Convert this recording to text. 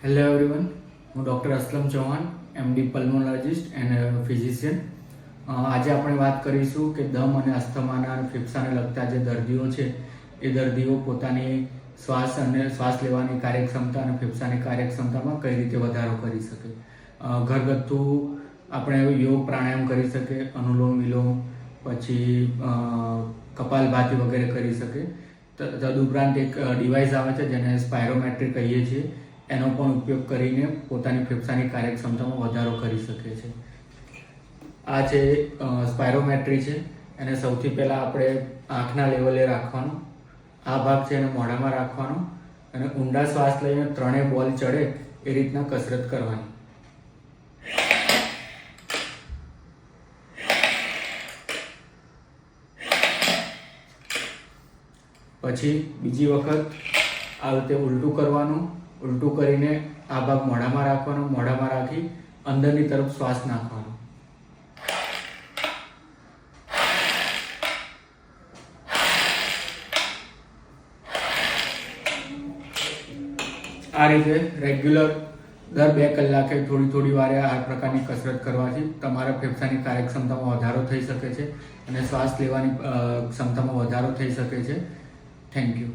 Hello everyone, હું doctor Aslam Chauhan, MD પલ્મોનોલોજિસ્ટ and physician. આજે આપણે વાત કરીશું કે દમ અને અસ્થમાના અને ફેફસાને લગતા જે દર્દીઓ છે એ દર્દીઓ પોતાની શ્વાસ લેવાની કાર્યક્ષમતા અને ફેફસાની કાર્યક્ષમતામાં કઈ રીતે વધારો કરી શકે. ઘરગથ્થુ આપણે યોગ પ્રાણાયામ કરી શકે, અનુલોમ વિલોમ, પછી કપાલભાતિ વગેરે કરી શકે. તદુપરાંત એક ડિવાઇસ આવે છે જેને સ્પાયરોમેટ્રી કહીએ છીએ, એનો પણ ઉપયોગ કરીને પોતાની ફેફસાની કાર્યક્ષમતામાં વધારો કરી શકે છે. આ છે સ્પાયરોમેટ્રી છે. એને સૌથી પહેલાં આપણે આંખના લેવલે રાખવાનો, આ ભાગ છે એને મોઢામાં રાખવાનો અને ઊંડા શ્વાસ લઈને 3 બોલ ચડે એ રીતના કસરત કરવાની. પછી બીજી વખત આ રીતે ઉલટું કરવાનું, ઉલટું કરીને આ ભાગ મોઢામાં રાખવાનો, મોઢામાં રાખી અંદરની તરફ શ્વાસ નાખવાનો. આ રીતે રેગ્યુલર દર 2 કલાકે થોડી વારે આ પ્રકારની કસરત કરવાથી તમારા ફેફસાની કાર્યક્ષમતામાં વધારો થઈ શકે છે અને શ્વાસ લેવાની ક્ષમતામાં વધારો થઈ શકે છે. Thank you.